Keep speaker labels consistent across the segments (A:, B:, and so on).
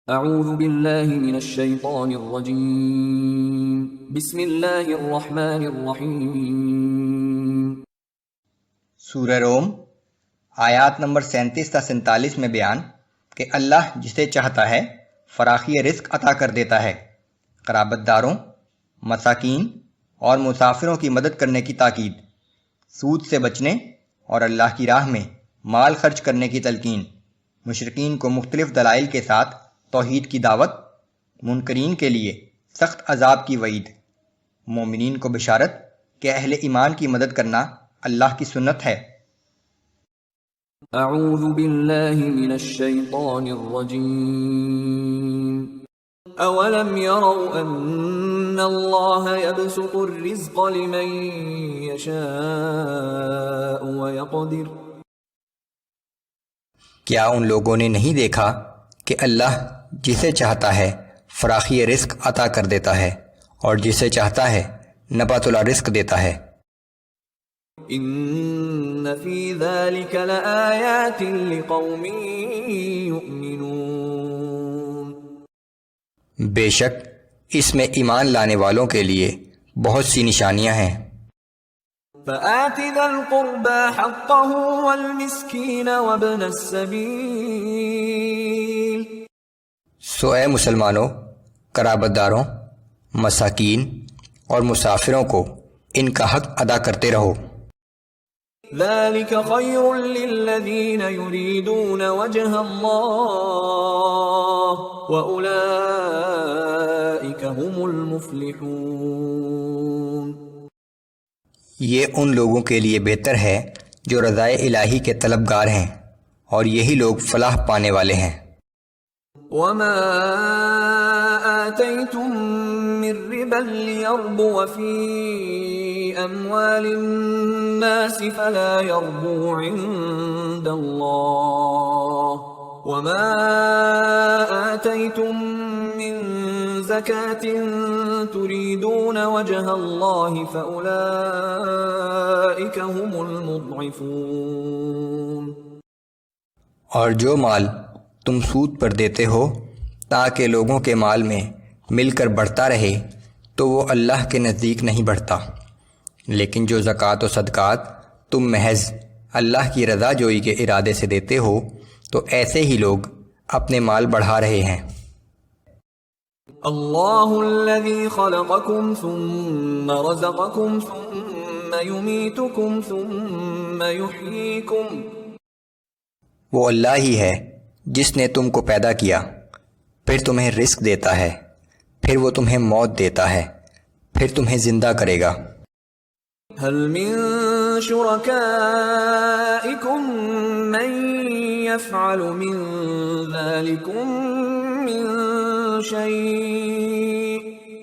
A: اعوذ باللہ من الشیطان الرجیم بسم اللہ الرحمن الرحیم۔
B: سورہ روم آیات نمبر 37 تا 47 میں بیان کہ اللہ جسے چاہتا ہے فراخی رزق عطا کر دیتا ہے۔ قرابت داروں، مساکین اور مسافروں کی مدد کرنے کی تاکید، سود سے بچنے اور اللہ کی راہ میں مال خرچ کرنے کی تلقین، مشرکین کو مختلف دلائل کے ساتھ توحید کی دعوت، منکرین کے لیے سخت عذاب کی وعید، مومنین کو بشارت کہ اہل ایمان کی مدد کرنا اللہ کی سنت ہے۔
A: اعوذ باللہ من الشیطان الرجیم۔ اولم يروا ان اللہ يبسط الرزق لمن يشاء ويقدر۔
B: کیا ان لوگوں نے نہیں دیکھا کہ اللہ جسے چاہتا ہے فراخی رزق عطا کر دیتا ہے اور جسے چاہتا ہے نبات الرزق دیتا ہے۔
A: ان فی ذلک لآیات لقوم یؤمنون۔
B: بے شک اس میں ایمان لانے والوں کے لیے بہت سی نشانیاں ہیں۔
A: فآت ذا القربى حقه والمسكين وابن السبيل۔
B: سو اے مسلمانوں، قرابت داروں، مساکین اور مسافروں کو ان کا حق ادا کرتے رہو۔
A: ذلك خير للذين يريدون وجه الله وأولئك هم المفلحون۔
B: یہ ان لوگوں کے لیے بہتر ہے جو رضائے الہی کے طلبگار ہیں، اور یہی لوگ فلاح پانے والے ہیں۔
A: وما آتيتم من ربا ليربو في أموال الناس فلا يربو عند الله، وما آتيتم من زكاة تريدون وجه الله فأولئك هم المضعفون۔
B: اور جو مال تم سود پر دیتے ہو تاکہ لوگوں کے مال میں مل کر بڑھتا رہے تو وہ اللہ کے نزدیک نہیں بڑھتا، لیکن جو زکوٰۃ و صدقات تم محض اللہ کی رضا جوئی کے ارادے سے دیتے ہو تو ایسے ہی لوگ اپنے مال بڑھا رہے ہیں۔
A: اللہ الذی خلقکم ثم رزقکم ثم یمیتکم ثم یحییکم۔
B: وہ اللہ ہی ہے جس نے تم کو پیدا کیا، پھر تمہیں رزق دیتا ہے، پھر وہ تمہیں موت دیتا ہے، پھر تمہیں زندہ کرے گا۔
A: هل من شركائكم من يفعل من ذلكم من شيء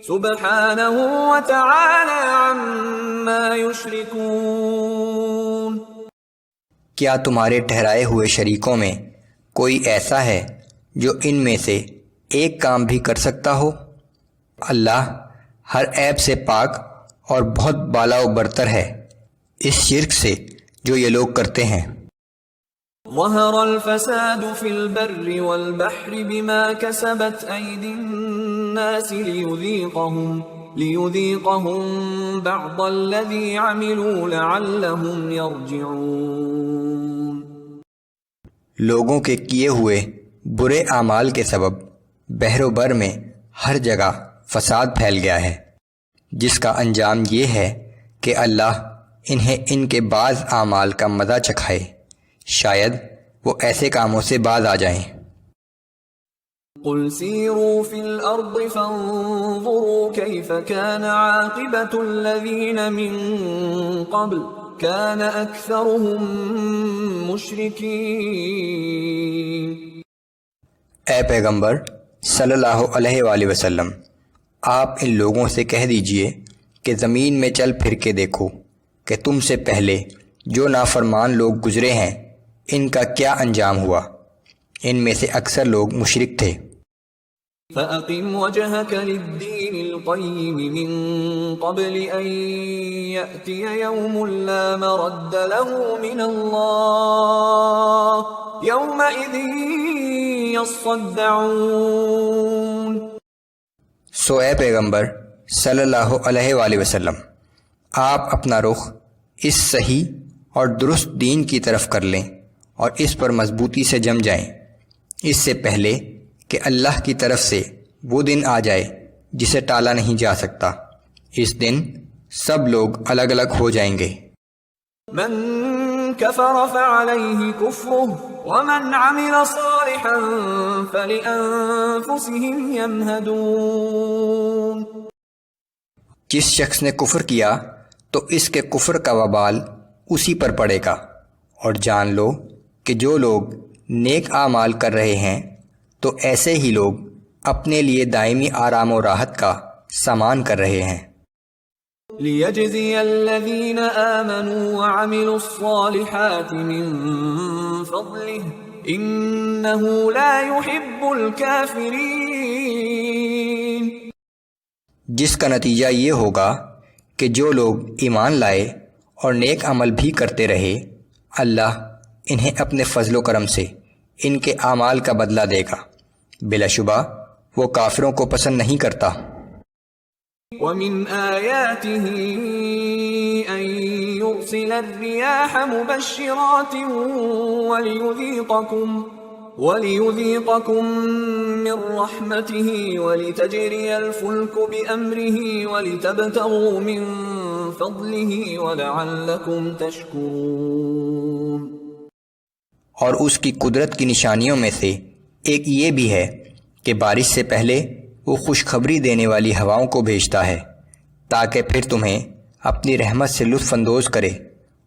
A: سبحانه وتعالى عما يشركون۔
B: کیا تمہارے ٹھہرائے ہوئے شریکوں میں کوئی ایسا ہے جو ان میں سے ایک کام بھی کر سکتا ہو؟ اللہ ہر عیب سے پاک اور بہت بالا و برتر ہے اس شرک سے جو یہ لوگ کرتے ہیں۔
A: ظہر الفساد فی البر والبحر بما کسبت ایدی الناس لیذیقہم بعض الذی عملوا لعلہم یرجعون۔
B: لوگوں کے کیے ہوئے برے اعمال کے سبب بحر و بر میں ہر جگہ فساد پھیل گیا ہے، جس کا انجام یہ ہے کہ اللہ انہیں ان کے بعض اعمال کا مزہ چکھائے، شاید وہ ایسے کاموں سے باز آ جائیں۔
A: قل سیروا فی الارض فانظروا کیف کان عاقبۃ الذین من قبل کان اکثرهم مشرکین۔
B: اے پیغمبر صلی اللہ علیہ وآلہ وسلم، آپ ان لوگوں سے کہہ دیجئے کہ زمین میں چل پھر کے دیکھو کہ تم سے پہلے جو نافرمان لوگ گزرے ہیں ان کا کیا انجام ہوا، ان میں سے اکثر لوگ مشرک تھے۔
A: فَأَقِمْ وَجْهَكَ لِلدِّينِ القيم من قبل أن يأتي يوم لا مرد له من الله يومئذ يصدعون۔
B: سو اے پیغمبر صلی اللہ علیہ وآلہ وسلم، آپ اپنا رخ اس صحیح اور درست دین کی طرف کر لیں اور اس پر مضبوطی سے جم جائیں، اس سے پہلے کہ اللہ کی طرف سے وہ دن آ جائے جسے ٹالا نہیں جا سکتا۔ اس دن سب لوگ الگ الگ ہو جائیں گے۔
A: من كفر فعليه كفره ومن عمل صالحا فلأنفسهم يمهدون۔
B: جس شخص نے کفر کیا تو اس کے کفر کا وبال اسی پر پڑے گا، اور جان لو کہ جو لوگ نیک اعمال کر رہے ہیں تو ایسے ہی لوگ اپنے لیے دائمی آرام و راحت کا سامان کر رہے ہیں۔
A: لِيَجْزِيَ الَّذِينَ آمَنُوا وَعَمِلُوا الصَّالِحَاتِ مِن فَضْلِهِ إِنَّهُ لَا يُحِبُّ الْكَافِرِينَ۔
B: جس کا نتیجہ یہ ہوگا کہ جو لوگ ایمان لائے اور نیک عمل بھی کرتے رہے، اللہ انہیں اپنے فضل و کرم سے ان کے اعمال کا بدلہ دے گا، بلا شبہ وہ کافروں کو پسند نہیں کرتا۔
A: وَمِنْ آيَاتِهِ أَن يُرْسِلَ الرِّيَاحَ مُبَشِّرَاتٍ وَلِيُذِيقَكُم مِّن رَّحْمَتِهِ وَلِتَجْرِيَ الْفُلْكُ بِأَمْرِهِ وَلِتَبْتَغُوا مِن فَضْلِهِ وَلَعَلَّكُمْ تَشْكُرُونَ۔
B: اور اس کی قدرت کی نشانیوں میں سے ایک یہ بھی ہے کہ بارش سے پہلے وہ خوشخبری دینے والی ہواؤں کو بھیجتا ہے تاکہ پھر تمہیں اپنی رحمت سے لطف اندوز کرے،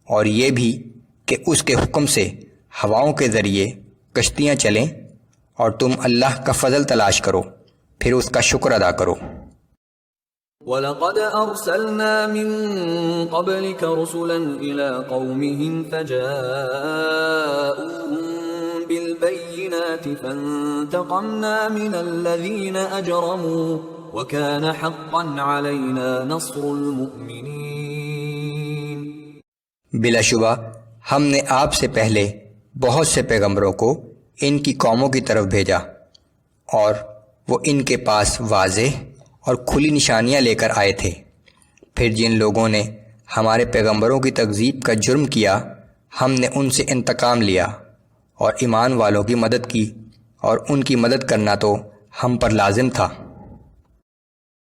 B: اور یہ بھی کہ اس کے حکم سے ہواؤں کے ذریعے کشتیاں چلیں، اور تم اللہ کا فضل تلاش کرو، پھر اس کا شکر ادا کرو۔
A: وَلَقَدْ أَرْسَلْنَا مِن قَبْلِكَ رُسُلًا إِلَىٰ قَوْمِهِمْ فَجَاءُوهُم بِالْبَيِّنَاتِ فَانتَقَمْنَا مِنَ الَّذِينَ أَجْرَمُوا وَكَانَ حَقًّا عَلَيْنَا نَصْرُ الْمُؤْمِنِينَ۔
B: بلا شبہ ہم نے آپ سے پہلے بہت سے پیغمبروں کو ان کی قوموں کی طرف بھیجا، اور وہ ان کے پاس واضح اور کھلی نشانیاں لے کر آئے تھے۔ پھر جن لوگوں نے ہمارے پیغمبروں کی تکذیب کا جرم کیا، ہم نے ان سے انتقام لیا اور ایمان والوں کی مدد کی، اور ان کی مدد کرنا تو ہم پر لازم تھا۔